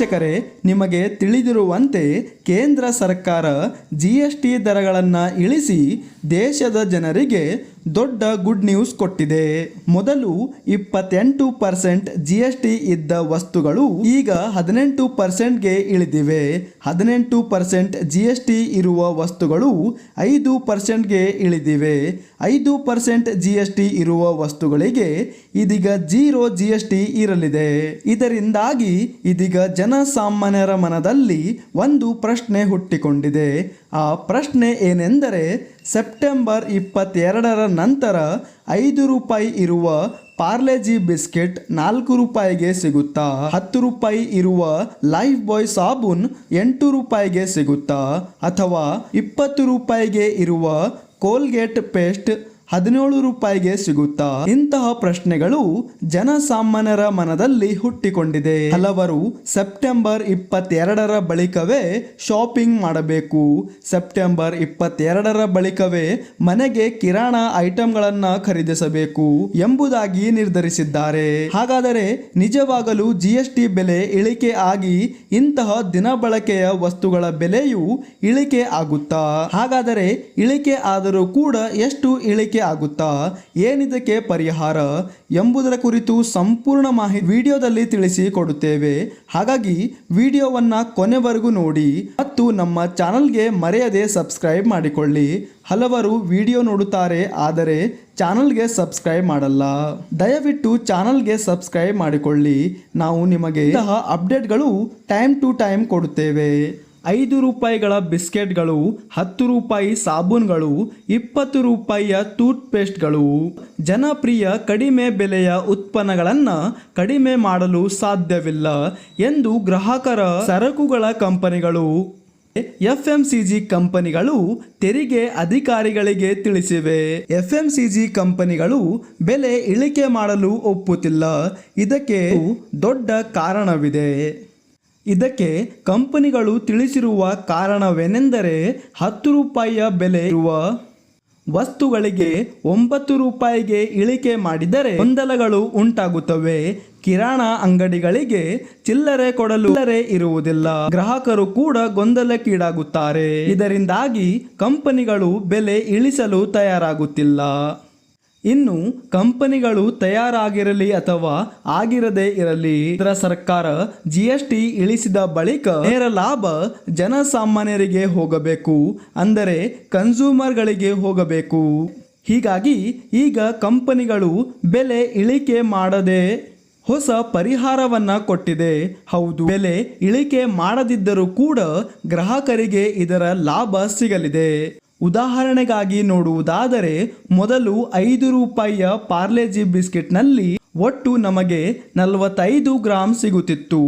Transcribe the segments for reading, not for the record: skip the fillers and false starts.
ವೀಕ್ಷಕರೇ, ನಿಮಗೆ ತಿಳಿದಿರುವಂತೆ ಕೇಂದ್ರ ಸರ್ಕಾರ GST ದರಗಳನ್ನು ಇಳಿಸಿ ದೇಶದ ಜನರಿಗೆ ದೊಡ್ಡ ಗುಡ್ ನ್ಯೂಸ್ ಕೊಟ್ಟಿದೆ. ಮೊದಲು 28% GST ಇದ್ದ ವಸ್ತುಗಳು ಈಗ 18%ಗೆ ಇಳಿದಿವೆ. 18% GST ಇರುವ ವಸ್ತುಗಳು 5%ಗೆ ಇಳಿದಿವೆ. 5% GST ಇರುವ ವಸ್ತುಗಳಿಗೆ ಇದೀಗ 0 GST ಇರಲಿದೆ. ಇದರಿಂದಾಗಿ ಇದೀಗ ಜನಸಾಮಾನ್ಯರ ಮನದಲ್ಲಿ ಒಂದು ಪ್ರಶ್ನೆ ಹುಟ್ಟಿಕೊಂಡಿದೆ. ಆ ಪ್ರಶ್ನೆ ಏನೆಂದರೆ, ಸೆಪ್ಟೆಂಬರ್ 22ರ ನಂತರ 5 ರೂಪಾಯಿ ಇರುವ ಪಾರ್ಲೆಜಿ ಬಿಸ್ಕೆಟ್ 4 ರೂಪಾಯಿಗೆ ಸಿಗುತ್ತಾ? 10 ರೂಪಾಯಿ ಇರುವ ಲೈಫ್ ಬಾಯ್ ಸಾಬೂನ್ 8 ರೂಪಾಯಿಗೆ ಸಿಗುತ್ತಾ? ಅಥವಾ 20 ರೂಪಾಯಿಗೆ ಇರುವ ಕೋಲ್ಗೇಟ್ ಪೇಸ್ಟ್ 17 ರೂಪಾಯಿಗೆ ಸಿಗುತ್ತಾ? ಇಂತಹ ಪ್ರಶ್ನೆಗಳು ಜನಸಾಮಾನ್ಯರ ಮನದಲ್ಲಿ ಹುಟ್ಟಿಕೊಂಡಿದೆ. ಹಲವರು ಸೆಪ್ಟೆಂಬರ್ 22ರ ಬಳಿಕವೇ ಶಾಪಿಂಗ್ ಮಾಡಬೇಕು, ಸೆಪ್ಟೆಂಬರ್ 22ರ ಬಳಿಕವೇ ಮನೆಗೆ ಕಿರಾಣಾ ಐಟಂಗಳನ್ನು ಖರೀದಿಸಬೇಕು ಎಂಬುದಾಗಿ ನಿರ್ಧರಿಸಿದ್ದಾರೆ. ಹಾಗಾದರೆ ನಿಜವಾಗಲೂ GST ಬೆಲೆ ಇಳಿಕೆ ಆಗಿ ಇಂತಹ ದಿನಬಳಕೆಯ ವಸ್ತುಗಳ ಬೆಲೆಯು ಇಳಿಕೆ ಆಗುತ್ತಾ? ಹಾಗಾದರೆ ಇಳಿಕೆ ಆದರೂ ಕೂಡ ಎಷ್ಟು ಇಳಿಕೆ ಆಗುತ್ತಾ? ಏನಿದಕ್ಕೆ ಪರಿಹಾರ ಎಂಬುದರ ಕುರಿತು ಸಂಪೂರ್ಣ ಮಾಹಿತಿ ವಿಡಿಯೋದಲ್ಲಿ ತಿಳಿಸಿ ಕೊಡುತ್ತೇವೆ. ಹಾಗಾಗಿ ವಿಡಿಯೋವನ್ನ ಕೊನೆವರೆಗೂ ನೋಡಿ ಮತ್ತು ನಮ್ಮ ಚಾನಲ್ಗೆ ಮರೆಯದೆ ಸಬ್ಸ್ಕ್ರೈಬ್ ಮಾಡಿಕೊಳ್ಳಿ. ಹಲವರು ವಿಡಿಯೋ ನೋಡುತ್ತಾರೆ, ಆದರೆ ಚಾನಲ್ಗೆ ಸಬ್ಸ್ಕ್ರೈಬ್ ಮಾಡಲ್ಲ. ದಯವಿಟ್ಟು ಚಾನಲ್ಗೆ ಸಬ್ಸ್ಕ್ರೈಬ್ ಮಾಡಿಕೊಳ್ಳಿ. ನಾವು ನಿಮಗೆ ಇಂತಹ ಅಪ್ಡೇಟ್ಗಳು ಟೈಮ್ ಟು ಟೈಮ್ ಕೊಡುತ್ತೇವೆ. 5 ರೂಪಾಯಿಗಳ ಬಿಸ್ಕೆಟ್ಗಳು, 10 ರೂಪಾಯಿ ಸಾಬೂನ್ಗಳು, 20 ರೂಪಾಯಿಯ ಟೂತ್ಪೇಸ್ಟ್ಗಳು. ಜನಪ್ರಿಯ ಕಡಿಮೆ ಬೆಲೆಯ ಉತ್ಪನ್ನಗಳನ್ನು ಕಡಿಮೆ ಮಾಡಲು ಸಾಧ್ಯವಿಲ್ಲ ಎಂದು ಗ್ರಾಹಕರ ಸರಕುಗಳ ಕಂಪನಿಗಳು FMCG ಕಂಪನಿಗಳು ತೆರಿಗೆ ಅಧಿಕಾರಿಗಳಿಗೆ ತಿಳಿಸಿವೆ. FMCG ಕಂಪನಿಗಳು ಬೆಲೆ ಇಳಿಕೆ ಮಾಡಲು ಒಪ್ಪುತ್ತಿಲ್ಲ. ಇದಕ್ಕೆ ದೊಡ್ಡ ಕಾರಣವಿದೆ. ಇದಕ್ಕೆ ಕಂಪನಿಗಳು ತಿಳಿಸಿರುವ ಕಾರಣವೇನೆಂದರೆ, 10 ರೂಪಾಯಿಯ ಬೆಲೆ ಇರುವ ವಸ್ತುಗಳಿಗೆ 9 ರೂಪಾಯಿಗೆ ಇಳಿಕೆ ಮಾಡಿದರೆ ಗೊಂದಲಗಳು ಉಂಟಾಗುತ್ತವೆ. ಕಿರಾಣಾ ಅಂಗಡಿಗಳಿಗೆ ಚಿಲ್ಲರೆ ಕೊಡಲು ಇರುವುದಿಲ್ಲ. ಗ್ರಾಹಕರು ಕೂಡ ಗೊಂದಲಕ್ಕೀಡಾಗುತ್ತಾರೆ. ಇದರಿಂದಾಗಿ ಕಂಪನಿಗಳು ಬೆಲೆ ಇಳಿಸಲು ತಯಾರಾಗುತ್ತಿಲ್ಲ. ಇನ್ನು ಕಂಪನಿಗಳು ತಯಾರಾಗಿರಲಿ ಅಥವಾ ಆಗಿರದೇ ಇರಲಿ, ಕೇಂದ್ರ ಸರ್ಕಾರ GST ಇಳಿಸಿದ ಬಳಿಕ ನೇರ ಲಾಭ ಜನಸಾಮಾನ್ಯರಿಗೆ ಹೋಗಬೇಕು, ಅಂದರೆ ಕನ್ಸ್ಯೂಮರ್ಗಳಿಗೆ ಹೋಗಬೇಕು. ಹೀಗಾಗಿ ಈಗ ಕಂಪನಿಗಳು ಬೆಲೆ ಇಳಿಕೆ ಮಾಡದೆ ಹೊಸ ಪರಿಹಾರವನ್ನ ಕೊಟ್ಟಿದೆ. ಹೌದು, ಬೆಲೆ ಇಳಿಕೆ ಮಾಡದಿದ್ದರೂ ಕೂಡ ಗ್ರಾಹಕರಿಗೆ ಇದರ ಲಾಭ ಸಿಗಲಿದೆ. ಉದಾಹರಣೆಗಾಗಿ ನೋಡುವುದಾದರೆ, ಮೊದಲು 5 ರೂಪಾಯಿಯ ಪಾರ್ಲೆಜಿ ಬಿಸ್ಕೆಟ್ನಲ್ಲಿ ಒಟ್ಟು ನಮಗೆ 45 ಗ್ರಾಂ ಸಿಗುತ್ತಿತ್ತು.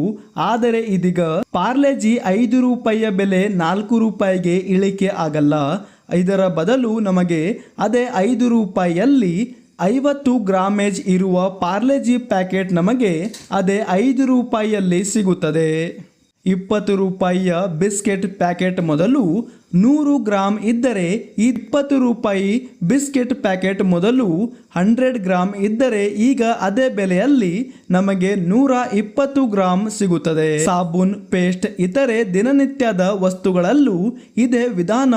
ಆದರೆ ಇದೀಗ ಪಾರ್ಲೆಜಿ 5 ರೂಪಾಯಿಯ ಬೆಲೆ 4 ರೂಪಾಯಿಗೆ ಇಳಿಕೆ ಆಗಲ್ಲ. ಇದರ ಬದಲು ನಮಗೆ ಅದೇ 5 ರೂಪಾಯಿಯಲ್ಲಿ 50 ಗ್ರಾಮೇಜ್ ಇರುವ ಪಾರ್ಲೆಜಿ ಪ್ಯಾಕೆಟ್ ನಮಗೆ ಅದೇ 5 ರೂಪಾಯಿಯಲ್ಲಿ ಸಿಗುತ್ತದೆ. 20 ರೂಪಾಯಿಯ ಬಿಸ್ಕೆಟ್ ಪ್ಯಾಕೆಟ್ ಮೊದಲು 100 ಗ್ರಾಂ ಇದ್ದರೆ 20 ರೂಪಾಯಿ ಬಿಸ್ಕೆಟ್ ಪ್ಯಾಕೆಟ್ ಮೊದಲು 100 ಗ್ರಾಂ ಇದ್ದರೆ ಈಗ ಅದೇ ಬೆಲೆಯಲ್ಲಿ ನಮಗೆ 120 ಗ್ರಾಂ ಸಿಗುತ್ತದೆ. ಸಾಬೂನ್, ಪೇಸ್ಟ್, ಇತರೆ ದಿನನಿತ್ಯದ ವಸ್ತುಗಳಲ್ಲೂ ಇದೇ ವಿಧಾನ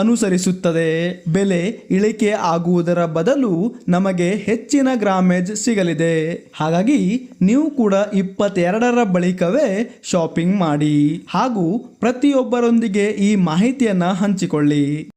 ಅನುಸರಿಸುತ್ತದೆ. ಬೆಲೆ ಇಳಿಕೆ ಆಗುವುದರ ಬದಲು ನಮಗೆ ಹೆಚ್ಚಿನ ಗ್ರಾಮೇಜ್ ಸಿಗಲಿದೆ. ಹಾಗಾಗಿ ನೀವು ಕೂಡ 22ರ ಬಳಿಕವೇ ಶಾಪಿಂಗ್ ಮಾಡಿ ಹಾಗೂ ಪ್ರತಿಯೊಬ್ಬರೊಂದಿಗೆ ಈ ಮಾಹಿತಿಯನ್ನು ಹಂಚಿಕೊಳ್ಳಿ.